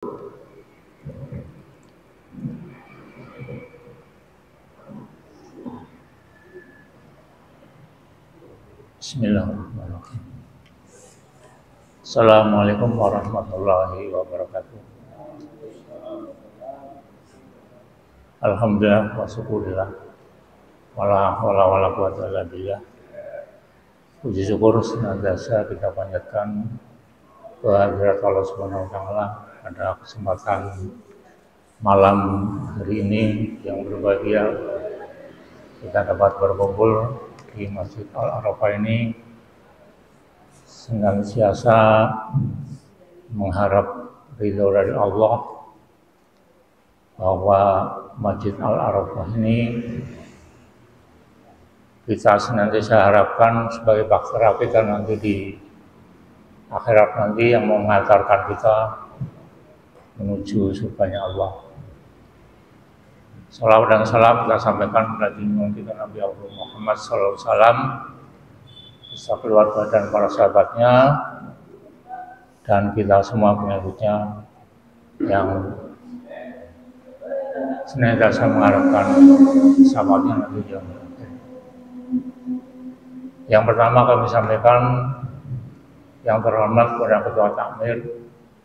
Bismillahirrahmanirrahim. Assalamualaikum warahmatullahi wabarakatuh. Alhamdulillah wa syukurillah. Wala hawla wala quwwata illa billah. Puji syukur senantiasa kita panjatkan kehadirat Allah Subhanahu wa taala pada kesempatan malam hari ini yang berbahagia kita dapat berkumpul di Masjid Al-Arafah ini senantiasa mengharap ridho dari Allah bahwa Masjid Al-Arafah ini kita senantiasa harapkan sebagai bahtera kita nanti di akhirat nanti yang mengantarkan kita menuju surganya Allah. Salawat dan salam kita sampaikan kepada junjungan kita Nabi Muhammad SAW beserta keluarga dan para sahabatnya dan kita semua pengikutnya yang senantiasa mengharapkan syafaatnya nanti di akhirat. Yang pertama kami sampaikan yang terhormat kepada Ketua Takmir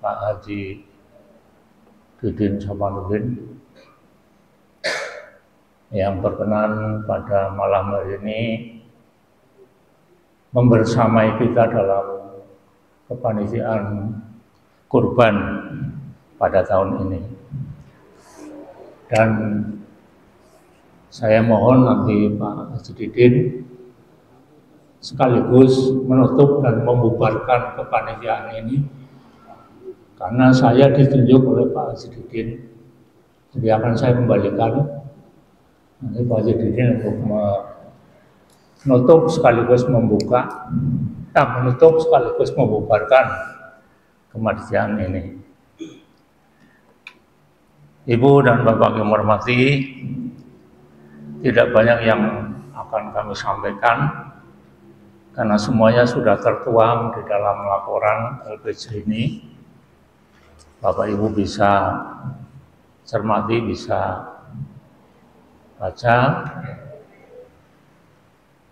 Pak Haji Didin Sapanuddin yang berkenan pada malam hari ini membersamai kita dalam kepanitiaan kurban pada tahun ini. Dan saya mohon nanti Pak Haji Didin sekaligus menutup dan membubarkan kepanitiaan ini karena saya ditunjuk oleh Pak Haji Didin, jadi akan saya kembalikan nanti Pak Haji Didin untuk menutup sekaligus membuka, menutup sekaligus membubarkan kepanitiaan ini. Ibu dan Bapak yang hormati, tidak banyak yang akan kami sampaikan karena semuanya sudah tertuang di dalam laporan LPJ ini. Bapak Ibu bisa cermati, bisa baca.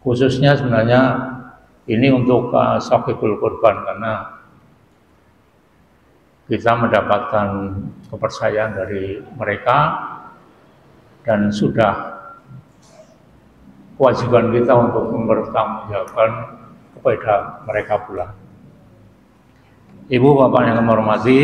Khususnya sebenarnya ini untuk Shaffiqul Qurban karena kita mendapatkan kepercayaan dari mereka dan sudah kewajiban kita untuk mempertanggungjawabkan kepada mereka pula. Ibu Bapak yang kami hormati,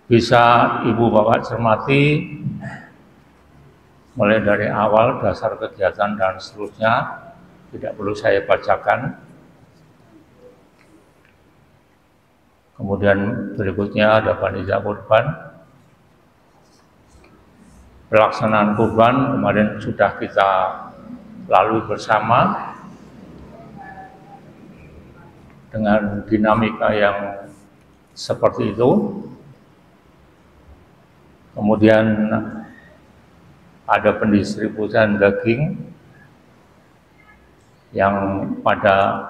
bisa Ibu Bapak cermati mulai dari awal dasar kegiatan dan seterusnya, tidak perlu saya bacakan. Kemudian berikutnya ada panitia kurban. Pelaksanaan kurban kemarin sudah kita lalui bersama dengan dinamika yang seperti itu. Kemudian ada pendistribusian daging yang pada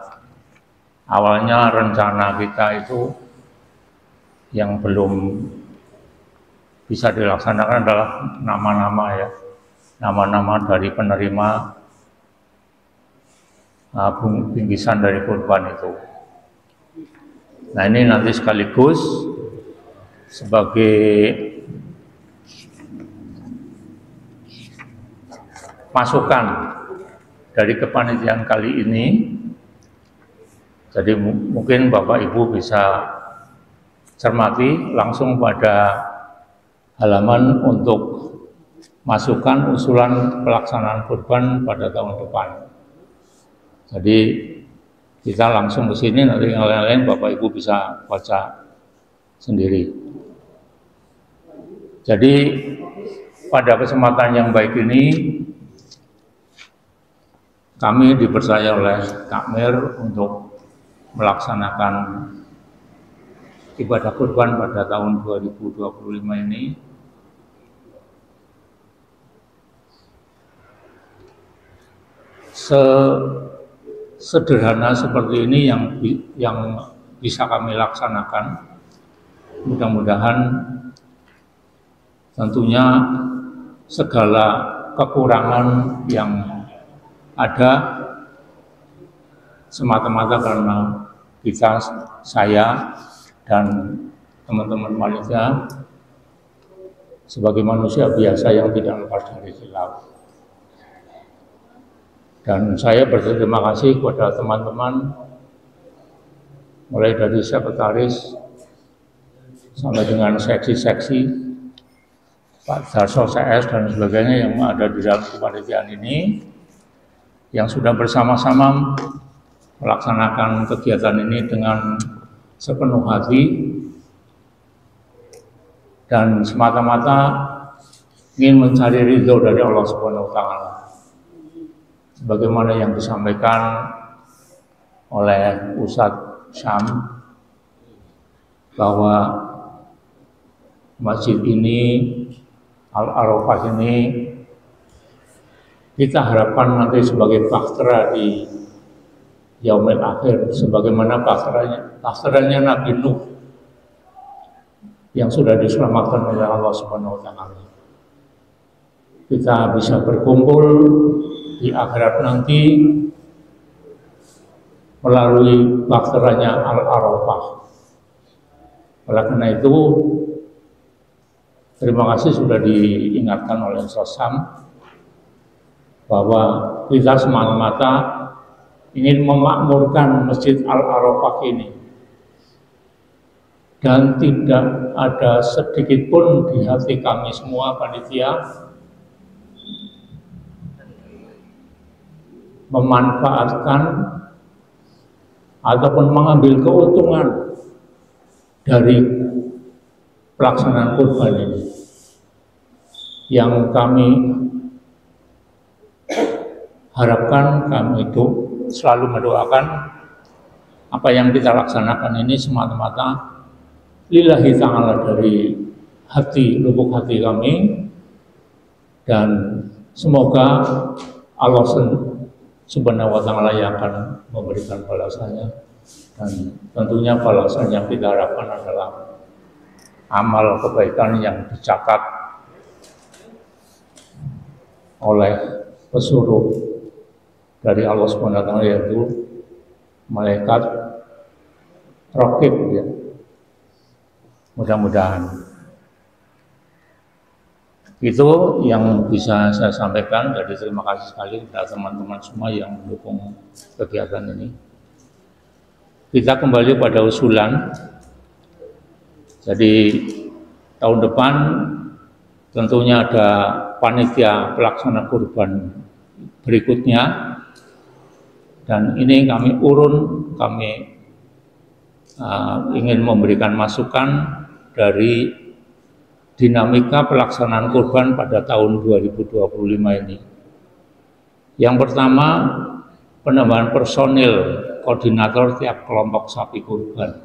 awalnya rencana kita itu yang belum bisa dilaksanakan adalah nama-nama ya, nama-nama dari penerima bingkisan dari kurban itu. Nah ini nanti sekaligus sebagai masukan dari kepanitiaan kali ini. Jadi mungkin Bapak Ibu bisa cermati langsung pada halaman untuk masukan usulan pelaksanaan kurban pada tahun depan. Jadi kita langsung ke sini, nanti yang lain-lain Bapak Ibu bisa baca sendiri. Jadi pada kesempatan yang baik ini kami dipercaya oleh Takmir untuk melaksanakan ibadah kurban pada tahun 2025 ini sederhana seperti ini yang bisa kami laksanakan. Mudah-mudahan tentunya segala kekurangan yang ada semata-mata karena saya dan teman-teman panitia sebagai manusia biasa yang tidak lepas dari khilaf. Dan saya berterima kasih kepada teman-teman mulai dari sekretaris sampai dengan seksi-seksi Pak Darso CS dan sebagainya yang ada di dalam kepanitiaan ini yang sudah bersama-sama melaksanakan kegiatan ini dengan sepenuh hati dan semata-mata ingin mencari ridho dari Allah Subhanahu wa Ta'ala. Sebagaimana yang disampaikan oleh Ustadz Syam bahwa masjid ini, Al-Arafah ini kita harapkan nanti sebagai bahtera di yaumil akhir, sebagaimana bahteranya Nabi Nuh yang sudah diselamatkan oleh Allah Subhanahu wa Ta'ala. Kita bisa berkumpul di akhirat nanti melalui bahteranya Al-Arafah. Oleh karena itu, terima kasih sudah diingatkan oleh Ustaz Sam bahwa kita semata-mata ingin memakmurkan Masjid Al-Arafah ini dan tidak ada sedikit pun di hati kami semua panitia memanfaatkan ataupun mengambil keuntungan dari pelaksanaan kurban ini. Yang kami harapkan, kami itu selalu mendoakan apa yang kita laksanakan ini semata-mata lillahi ta'ala dari hati, lubuk hati kami, dan semoga Allah Subhanahu wa Ta'ala yang akan memberikan balasannya, dan tentunya balasan yang kita harapkan adalah amal kebaikan yang dicatat oleh pesuruh dari Allah Subhanahu wa Ta'ala, yaitu malaikat Raqib, ya. Mudah-mudahan itu yang bisa saya sampaikan. Jadi terima kasih sekali kepada teman-teman semua yang mendukung kegiatan ini. Kita kembali pada usulan. Jadi tahun depan tentunya ada panitia pelaksana kurban berikutnya, dan ini kami ingin memberikan masukan dari dinamika pelaksanaan kurban pada tahun 2025 ini. Yang pertama, penambahan personil koordinator tiap kelompok sapi kurban.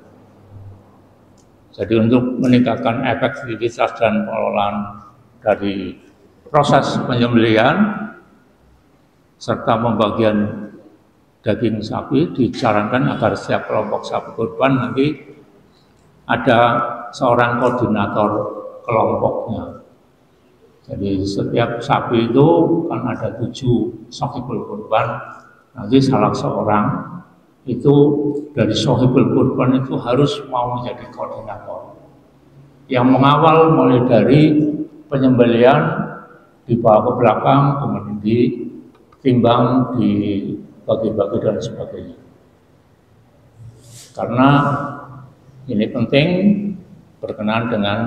Jadi untuk meningkatkan efektivitas dan pengelolaan dari proses penyembelihan serta pembagian daging sapi, disarankan agar setiap kelompok sapi kurban nanti ada seorang koordinator kelompoknya. Jadi setiap sapi itu kan ada 7 sohibul kurban, nanti salah seorang itu dari sohibul kurban itu harus mau menjadi koordinator yang mengawal mulai dari penyembelihan, dibawa ke belakang, kemudian ditimbang, dibagi-bagi dan sebagainya. Karena ini penting berkenaan dengan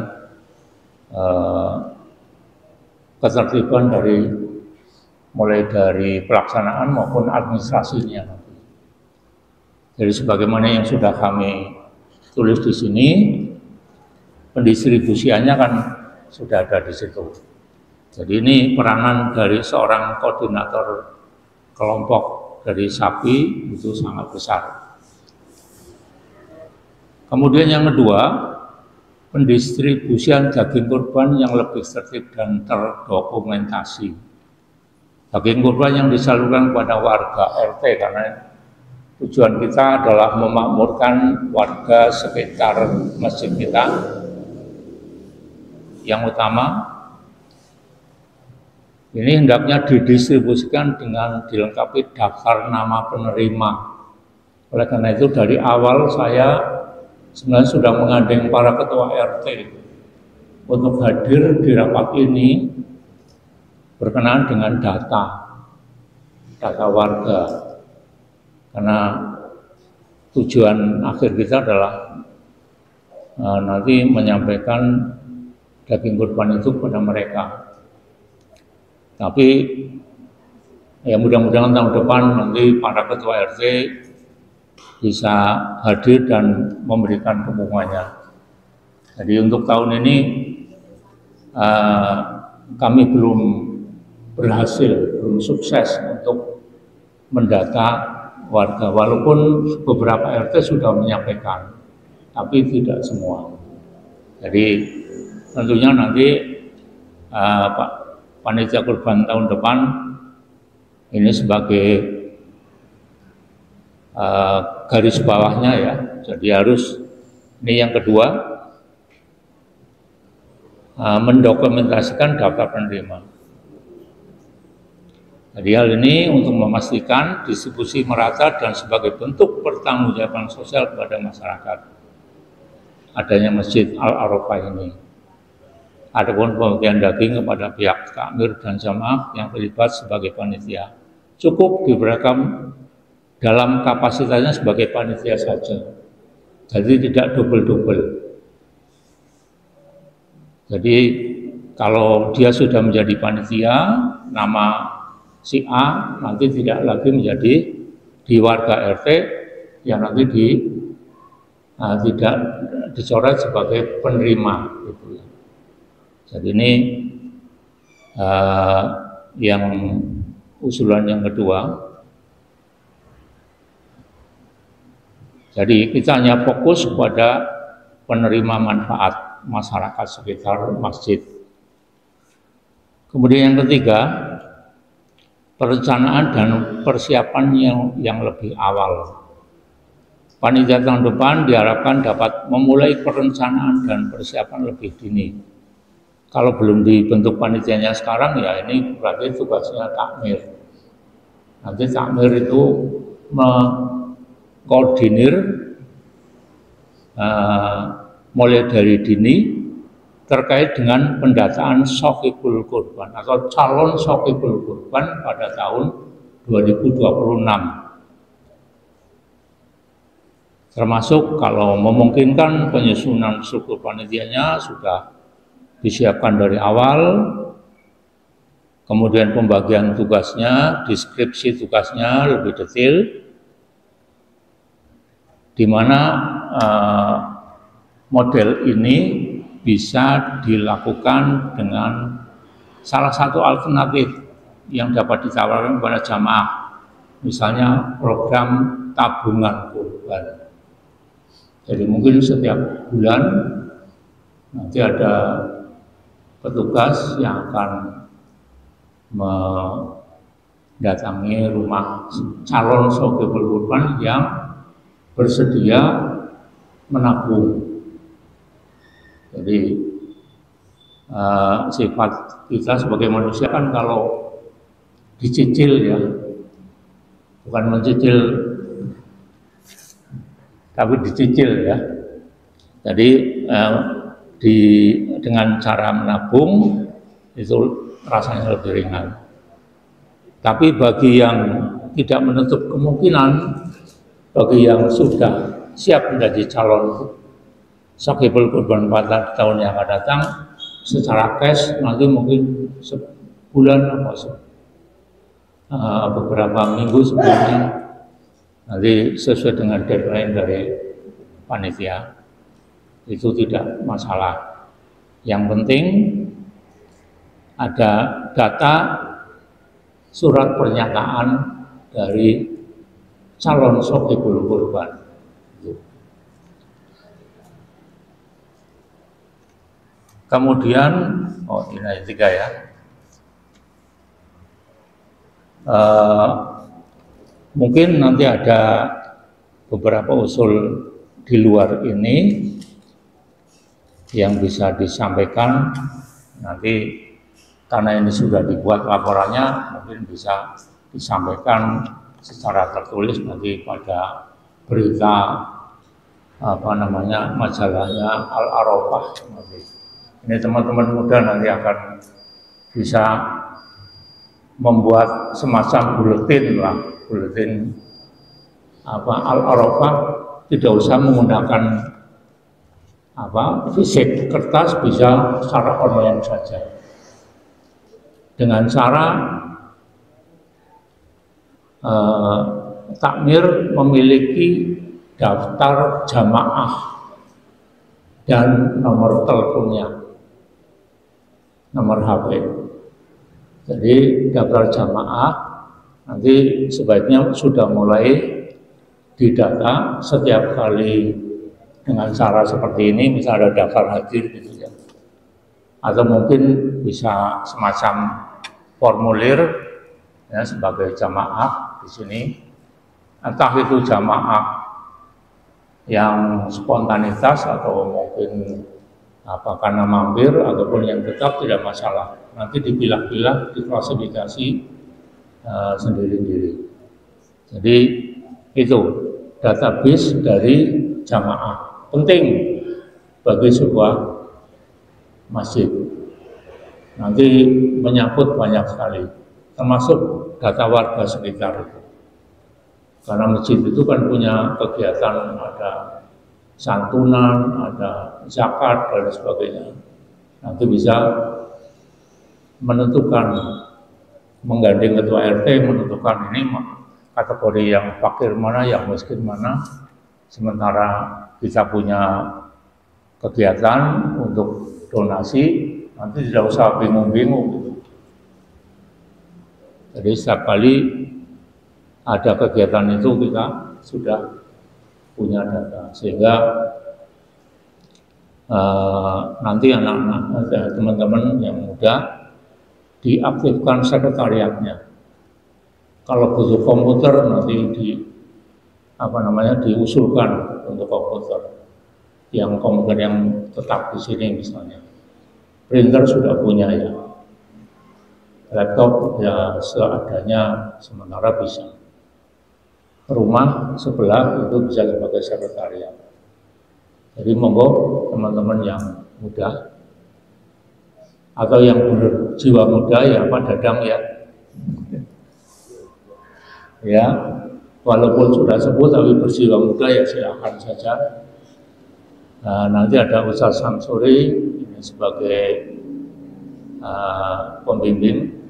ketertiban mulai dari pelaksanaan maupun administrasinya. Jadi sebagaimana yang sudah kami tulis di sini, pendistribusiannya kan sudah ada di situ. Jadi ini peranan dari seorang koordinator kelompok dari sapi itu sangat besar. Kemudian yang kedua, pendistribusian daging kurban yang lebih tertib dan terdokumentasi. daging kurban yang disalurkan kepada warga RT, karena tujuan kita adalah memakmurkan warga sekitar masjid kita. Yang utama, ini hendaknya didistribusikan dengan dilengkapi daftar nama penerima. Oleh karena itu dari awal saya sebenarnya sudah menggandeng para ketua RT untuk hadir di rapat ini berkenaan dengan data warga. Karena tujuan akhir kita adalah nanti menyampaikan daging kurban itu kepada mereka. Tapi ya mudah-mudahan tahun depan nanti para ketua RT bisa hadir dan memberikan dukungannya. Jadi untuk tahun ini kami belum berhasil, belum sukses untuk mendata warga, walaupun beberapa RT sudah menyampaikan, tapi tidak semua. Jadi tentunya nanti Pak Panitia Kurban tahun depan ini sebagai garis bawahnya ya. Jadi harus, ini yang kedua, mendokumentasikan daftar penerima. Jadi hal ini untuk memastikan distribusi merata dan sebagai bentuk pertanggungjawaban sosial kepada masyarakat adanya Masjid Al-Arafah ini. Adapun pembagian daging kepada pihak takmir dan jamaah yang terlibat sebagai panitia cukup diberikan dalam kapasitasnya sebagai panitia saja, jadi tidak double-double. Jadi kalau dia sudah menjadi panitia, nama si A nanti tidak lagi menjadi di warga RT yang nanti tidak dicoret sebagai penerima gitu ya. Jadi ini yang usulan yang kedua. Jadi kita hanya fokus kepada penerima manfaat masyarakat sekitar masjid. Kemudian yang ketiga, perencanaan dan persiapan yang lebih awal. Panitia tahun depan diharapkan dapat memulai perencanaan dan persiapan lebih dini. Kalau belum dibentuk panitianya sekarang, ya ini berarti tugasnya takmir. Nanti takmir itu mengkoordinir mulai dari dini terkait dengan pendataan shokipul kurban atau calon shokipul kurban pada tahun 2026. Termasuk kalau memungkinkan penyusunan struktur panitianya sudah disiapkan dari awal, kemudian pembagian tugasnya, deskripsi tugasnya lebih detail, di mana model ini bisa dilakukan dengan salah satu alternatif yang dapat ditawarkan kepada jamaah, misalnya program tabungan kurban. Jadi mungkin setiap bulan nanti ada petugas yang akan mendatangi rumah calon shokipul kurban yang bersedia menabung. Jadi sifat kita sebagai manusia kan kalau dicicil ya, bukan mencicil tapi dicicil ya. Jadi dengan cara menabung itu rasanya lebih ringan. Tapi bagi yang tidak menutup kemungkinan, bagi yang sudah siap menjadi calon shokipul kurban pada tahun yang akan datang, secara cash nanti mungkin sebulan atau beberapa minggu sebelumnya, nanti sesuai dengan deadline dari panitia, itu tidak masalah. Yang penting ada data surat pernyataan dari calon shokipul kurban. Kemudian, ini ayat 3 ya. Eh, mungkin nanti ada beberapa usul di luar ini yang bisa disampaikan nanti, karena ini sudah dibuat laporannya, mungkin bisa disampaikan secara tertulis nanti pada berita majalahnya Al Arafah nanti. Ini teman-teman muda nanti akan bisa membuat semacam buletin Al Arafah, tidak usah menggunakan fisik kertas, bisa secara online saja dengan cara takmir memiliki daftar jamaah dan nomor teleponnya, nomor HP. Jadi daftar jamaah nanti sebaiknya sudah mulai didata setiap kali dengan cara seperti ini, misalnya ada daftar hadir gitu ya, atau mungkin bisa semacam formulir ya sebagai jamaah di sini, entah itu jamaah yang spontanitas atau mungkin karena mampir ataupun yang tetap, tidak masalah. Nanti dipilah-pilah, diklasifikasi sendiri-sendiri. Jadi itu database dari jamaah penting bagi sebuah masjid. Nanti menyangkut banyak sekali, termasuk data warga sekitar itu. Karena masjid itu kan punya kegiatan, ada santunan, ada zakat dan sebagainya. Nanti bisa menentukan, menggandeng ketua RT, menentukan ini kategori yang fakir mana, yang miskin mana. Sementara kita punya kegiatan untuk donasi, nanti tidak usah bingung-bingung gitu. Jadi setiap kali ada kegiatan itu kita sudah punya data, sehingga nanti anak-anak, teman-teman yang muda diaktifkan sekretariatnya. Kalau butuh komputer nanti diusulkan untuk komputer yang tetap di sini misalnya. Printer sudah punya ya, laptop ya seadanya sementara bisa. Rumah sebelah itu bisa sebagai sekretariat. Jadi monggo teman-teman yang muda atau yang berjiwa muda ya Pak Dadang ya, ya walaupun sudah sepuh tapi berjiwa muda ya silakan saja. Nanti ada Ustaz Samsuri ini sebagai pembimbing.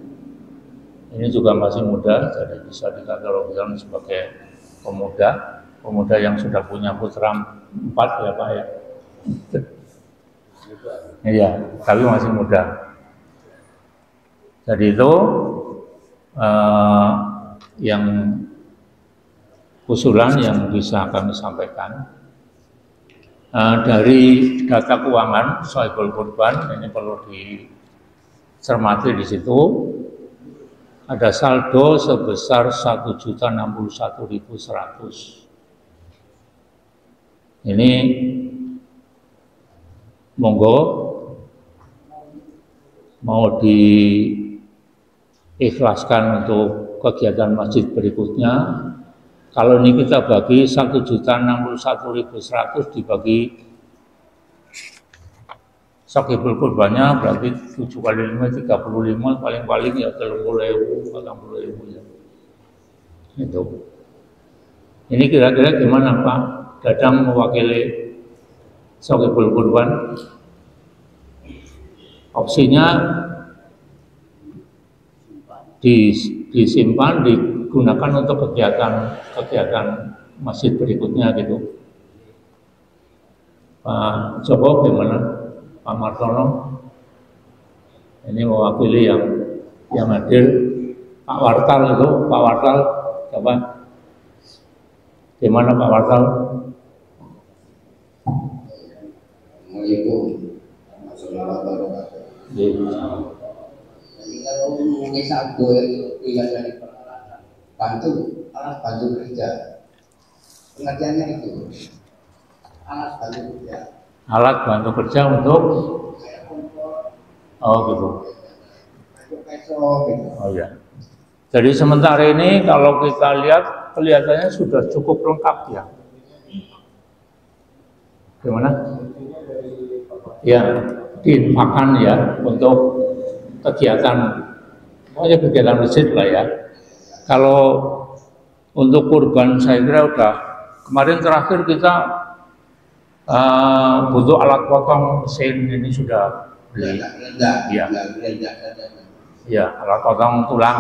Ini juga masih muda, jadi bisa dikategorikan sebagai pemuda yang sudah punya putra 4 ya Pak ya. Iya, tapi masih muda. Jadi itu yang usulan yang bisa kami sampaikan. Dari data keuangan Sohibul Kurban ini perlu dicermati di situ. Ada saldo sebesar 1.061.100. Ini monggo mau diikhlaskan untuk kegiatan masjid berikutnya. Kalau ini kita bagi 1.061.100 dibagi Sohibul Kurbannya berarti 7 kali 5, 35, paling-paling ya 30.000, 40.000 ya. Itu. Ini kira-kira gimana Pak Dadang mewakili Sohibul Kurban? Opsinya disimpan, digunakan untuk kegiatan masjid berikutnya gitu. Pak Joko gimana? Pak Martono ini mewakili yang hadir. Pak Wartal itu, Pak Wartal coba gimana Pak Wartal? Assalamualaikum warahmatullahi wabarakatuh. Jadi kalau ngomongin saldo itu tidak dari perkara alat bantu kerja. Pengertiannya itu alat bantu kerja. Alat bantu kerja untuk oh gitu. Oh ya. Jadi sementara ini kalau kita lihat kelihatannya sudah cukup lengkap ya. Gimana? Ya, diinfakkan ya untuk kegiatan, pokoknya kegiatan masjid lah ya. Kalau untuk kurban saya kira udah kemarin terakhir kita butuh alat potong mesin ini sudah beli. Ya. Ya, alat potong tulang,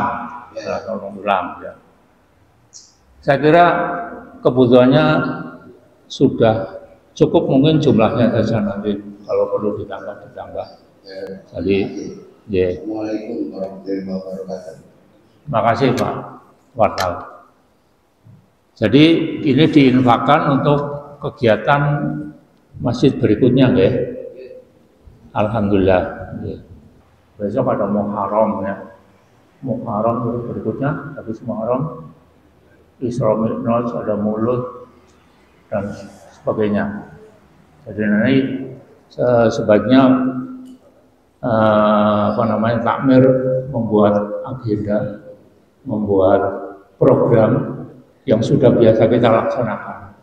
alat potong tulang. Ya. Saya kira kebutuhannya sudah cukup, mungkin jumlahnya saja nanti kalau perlu ditambah. Jadi, ya. Assalamualaikum warahmatullahi wabarakatuh. Terima kasih Pak Wartal. Jadi ini diinfakkan untuk kegiatan masjid berikutnya, ya. Alhamdulillah. Ya. Besok ada Muharram ya. Muharram berikutnya, habis Muharram Isra Mi'raj, ada Maulud dan sebagainya. Jadi nanti sebaiknya takmir membuat agenda, membuat program yang sudah biasa kita laksanakan.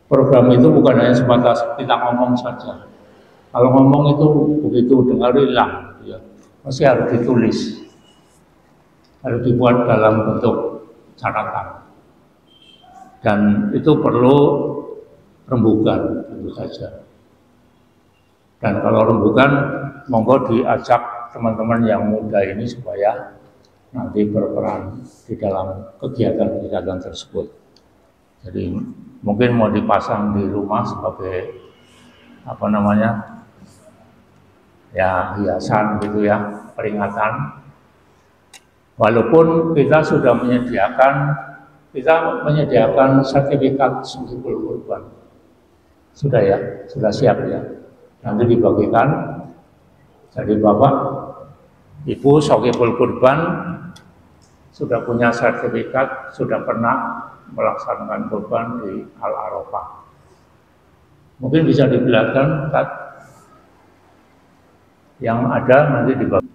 Program itu bukan hanya sebatas kita ngomong saja. Kalau ngomong itu begitu dengar hilang, ya, pasti harus ditulis, harus dibuat dalam bentuk catatan, dan itu perlu rembukan tentu saja. Dan kalau rembukan, monggo diajak teman-teman yang muda ini supaya nanti berperan di dalam kegiatan-kegiatan tersebut. Jadi mungkin mau dipasang di rumah sebagai ya hiasan gitu ya, peringatan. Walaupun kita sudah menyediakan sertifikat Sohibul Kurban. Sudah ya, sudah siap ya. Nanti dibagikan. Jadi Bapak, Ibu Sohibul Kurban sudah punya sertifikat, sudah pernah melaksanakan kurban di Al-Arafah. Mungkin bisa diperlihatkan yang ada nanti dibagi.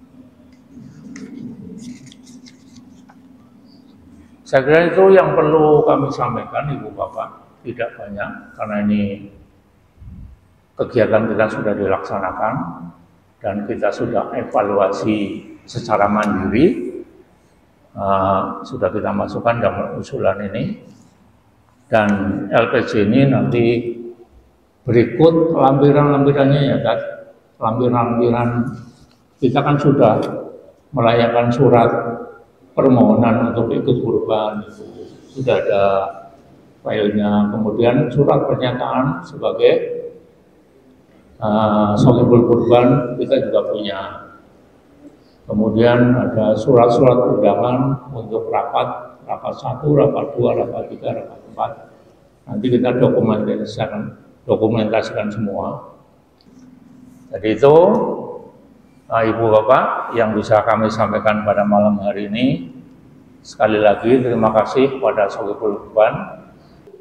Saya kira itu yang perlu kami sampaikan, Ibu Bapak. Tidak banyak, karena ini kegiatan kita sudah dilaksanakan dan kita sudah evaluasi secara mandiri. Sudah kita masukkan dalam usulan ini, dan LPG ini nanti berikut lampiran-lampirannya ya kan. Lampiran-lampiran kita kan sudah melayangkan surat permohonan untuk ikut kurban, sudah ada filenya. Kemudian surat pernyataan sebagai Sohibul Kurban kita juga punya. Kemudian ada surat-surat undangan untuk rapat 1, rapat 2, rapat 3, rapat 4. Nanti kita dokumentasikan semua. Jadi itu Ibu Bapak yang bisa kami sampaikan pada malam hari ini. Sekali lagi terima kasih kepada Sohibul Kurban.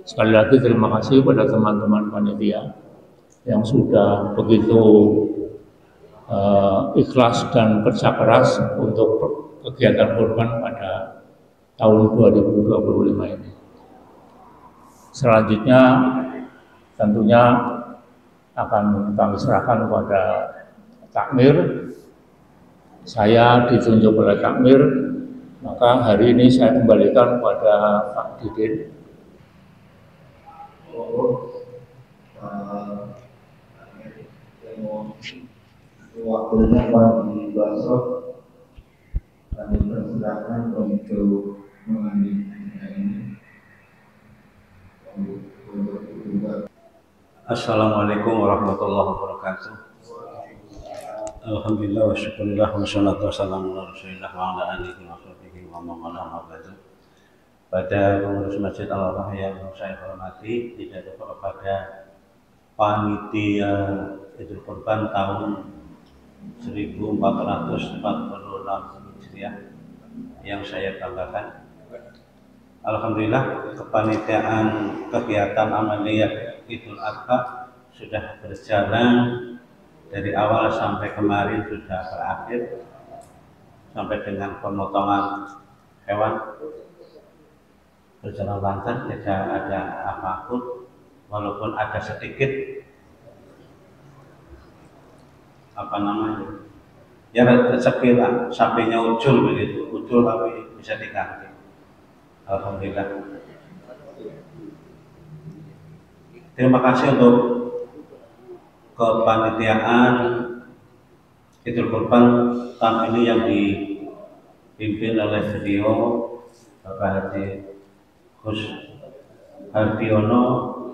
Sekali lagi terima kasih pada teman-teman panitia yang sudah begitu ikhlas dan kerja keras untuk kegiatan kurban pada tahun 2025 ini. Selanjutnya tentunya akan kami serahkan kepada takmir. Saya ditunjuk oleh takmir, maka hari ini saya kembalikan kepada Pak Didin. Waktunya bagi Basroh kami persilakan untuk mengambil ini. Assalamualaikum warahmatullahi wabarakatuh. Alhamdulillah wa syukurillah wa salatu wassalamu ala rasulillah wa ala alihi wa sahbihi wa man wala. Pada pengurus Masjid Al-Arafah yang saya hormati, tidak lupa kepada panitia Idul Kurban tahun 1446 Hijriah yang saya banggakan, Alhamdulillah kepanitiaan kegiatan amaliyah Idul Adha sudah berjalan dari awal sampai kemarin, sudah berakhir sampai dengan pemotongan hewan berjalan lancar, tidak ada apapun, walaupun ada sedikit ya rezeki lah, sapinya ucul begitu, ucul tapi bisa diganti. Alhamdulillah. Terima kasih untuk kepanitiaan Idul Kurban tahun ini yang dipimpin oleh beliau Bapak Haji Gus Hardiono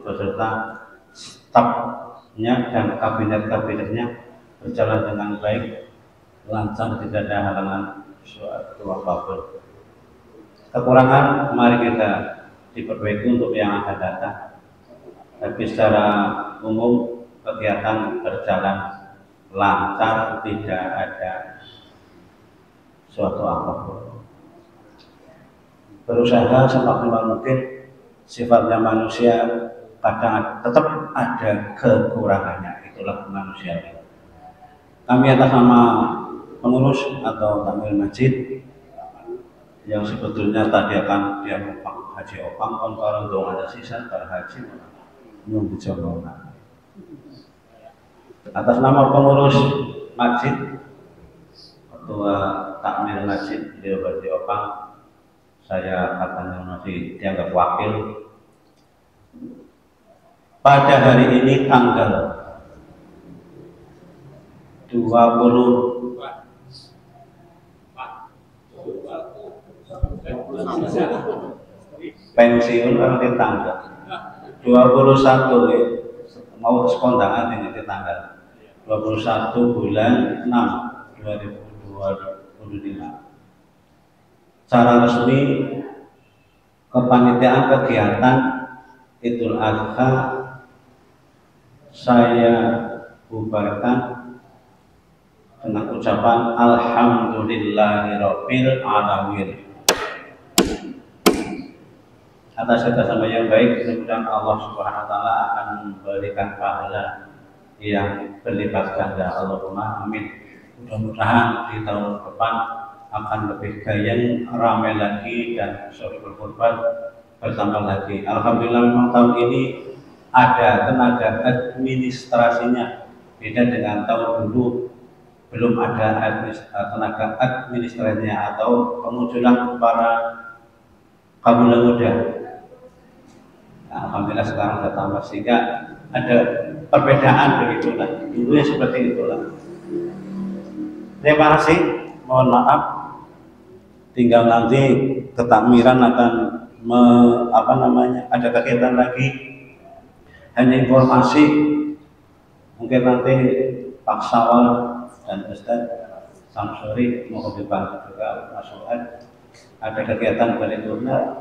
beserta stafnya dan kabinet-kabinetnya berjalan dengan baik, lancar, tidak ada halangan suatu apapun. Kekurangan mari kita diperbaiki untuk yang akan datang. Tapi secara umum kegiatan berjalan lancar, tidak ada suatu apapun. Berusaha semaksimal mungkin, sifatnya manusia kadang tetap ada kekurangannya, itulah manusia. Kami atas nama pengurus atau takmir masjid yang sebetulnya tadi akan dia opang haji opang orang dong ada sisa berhaji belum dicoba. Atas nama pengurus masjid, ketua takmir masjid dia berhaji opang, saya katanya masih dianggap wakil. Pada hari ini tanggal 20 pensiun kan di tanggal 21 ya, mau sekondangan ini di tanggal 21 bulan 6 2025. Secara resmi kepanitiaan kegiatan Idul Adha saya bubarkan dengan ucapan Alhamdulillahirabbil alamin. Atas kerjasama yang baik, mudah-mudahan Allah Subhanahu wa taala akan memberikan pahala yang berlipat ganda. Allahumma amin. Mudah-mudahan di tahun depan akan lebih gayeng, ramai lagi, dan Shoful Kurban bertambah lagi. Alhamdulillah memang tahun ini ada tenaga administrasinya, beda dengan tahun dulu. Belum ada tenaga administrasinya atau kemunculan para kaum muda. Nah, alhamdulillah sekarang sudah tambah, sehingga ada perbedaan begitulah. Dulu ya seperti itulah. Terima kasih. Mohon maaf. Tinggal nanti ketakmiran akan ada kegiatan lagi. Hanya informasi, mungkin nanti Pak Sawal dan Ustaz Samsuri mohon dibantu juga masukan. Ada kegiatan berikutnya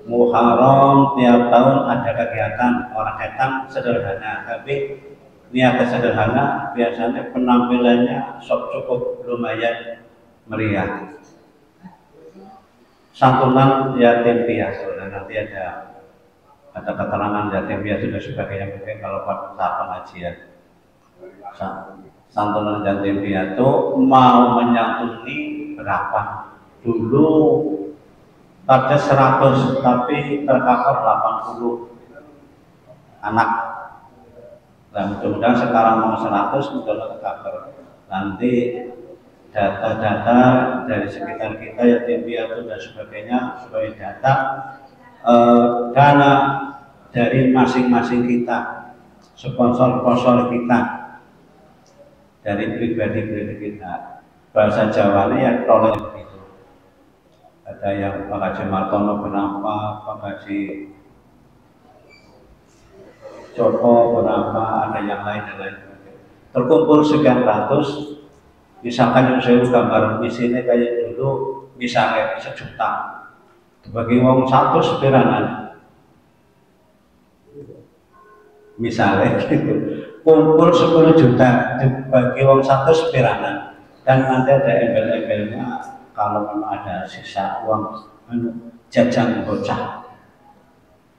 Muharram tiap tahun ada kegiatan, orang datang sederhana, tapi niatnya sederhana, biasanya penampilannya cukup lumayan meriah. Santunan yatim piatu, dan nanti ada keterangan yatim piatu dan sebagainya mungkin kalau pada saat pengajian. Santunan yatim piatu mau menyantuni berapa? Dulu ada 100 tapi tercover 80 anak. Nah, mudah-mudahan sekarang mau 100 mudah-mudahan tercover. Nanti data-data dari sekitar kita yatim piatu dan sebagainya sebagai data dana dari masing-masing kita, sponsor-sponsor kita, dari pribadi-pribadi kita. Bahasa Jawanya ya tolong begitu. Ada yang Pak Haji Martono berapa, Pak Haji Joko berapa, ada yang lain dan lain. Terkumpul sekian ratus. Misalkan yang saya gambar di sini kayak dulu, misalnya 1 juta, bagi wong 1 sepiranan, misalnya gitu, kumpul 10 juta, bagi wong 1 sepiranan, dan nanti ada embel-embelnya, kalau memang ada sisa uang jajan bocah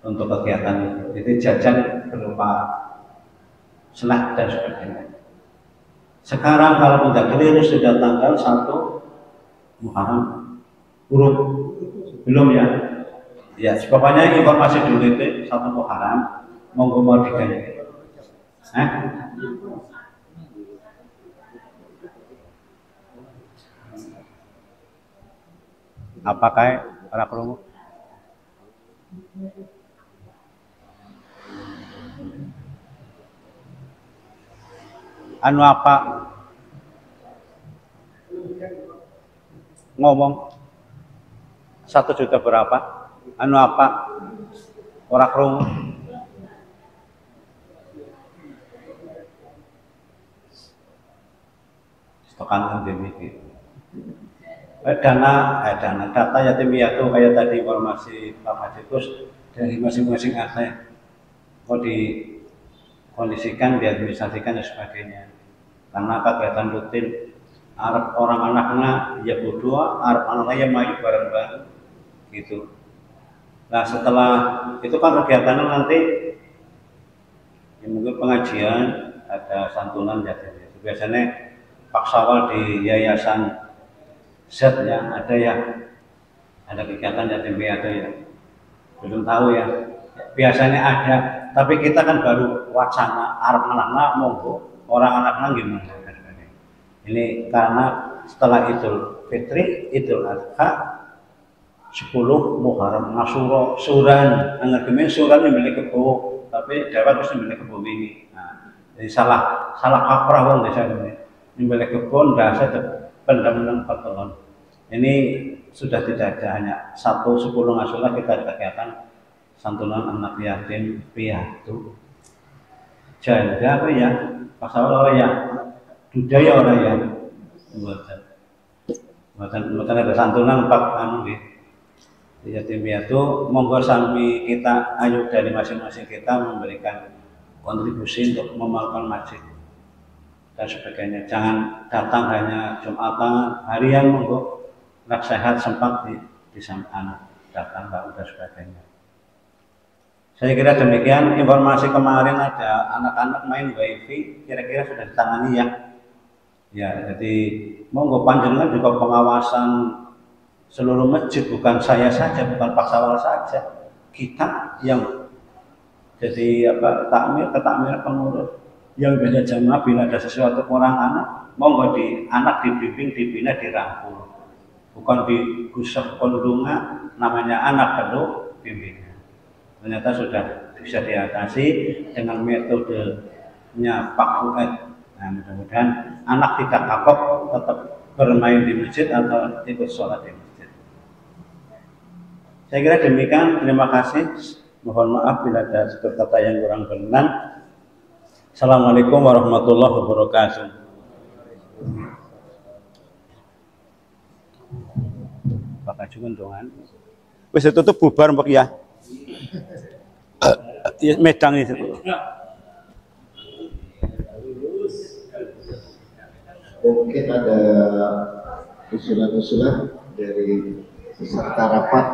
untuk kegiatan itu. Jadi jajan berupa snack dan sebagainya. Sekarang kalau tidak keliru sudah tanggal 1 Muharram urut belum ya? Ya, pokoknya informasi dulu itu 1 Muharram monggo mau diganti. Apakah para krungu? Anu apa? Ngomong 1 juta berapa? Anu apa? Ora krungu. Tekan demikian. Data yatim piatu kayak tadi informasi Pak Majikus dari masing-masing RT mau dikondisikan, diadministrasikan dan sebagainya. Karena kegiatan rutin Arab orang anaknya ya berdua, Arab anaknya ya maju bareng-bareng gitu. Nah setelah itu kan kegiatannya nanti ya mungkin pengajian, ada santunan yatim piatu. Biasanya Pak Sawal di Yayasan Z ya, ada kegiatan yatim piatu ya, belum tahu ya. Biasanya ada, tapi kita kan baru wacana Arab anak-anak monggo, orang anak-anak gimana? Ini karena setelah Idul Fitri, Idul Adha, 10 Muharram, Asyura, Suran, anggapnya Suran yang milik kebo, tapi dapat terus milik kebo ini. Nah, jadi salah kaprah wong desa ini. Milik kebun dasar pendam pertolongan. Ini sudah tidak ada, hanya 1 10 Asyura kita ada kegiatan santunan anak yatim piatu. Janda apa ya? Pasal orang ya, budaya orang ya. Buatan ada santunan 4 anu gitu. Yatim piatu, monggo sambil kita ayo dari masing-masing kita memberikan kontribusi untuk membangun masjid dan sebagainya. Jangan datang hanya Jumatan, harian monggo nggak sehat sempat di anak datang dan sebagainya. Saya kira demikian informasi kemarin ada anak-anak main wifi kira-kira sudah ditangani ya. Ya, jadi monggo panjenengan juga pengawasan seluruh masjid, bukan saya saja, bukan Pak Sawal saja. Kita yang jadi ketakmir pengurus yang beda jamaah bila ada sesuatu kurang anak, monggo anak dibimbing, dibina, dirangkul. Bukan digusah kondungan, namanya anak perlu bimbingan. Ternyata sudah bisa diatasi dengan metodenya Pak Fuad. Nah, mudah-mudahan anak tidak kapok, tetap bermain di masjid atau ikut sholat di masjid. Saya kira demikian, terima kasih. Mohon maaf bila ada satu kata yang kurang berkenan. Assalamualaikum warahmatullahi wabarakatuh. Pakai juga dongan. Wis tutup bubar mbok ya. Medang itu. Mungkin ada usulan-usulan dari peserta rapat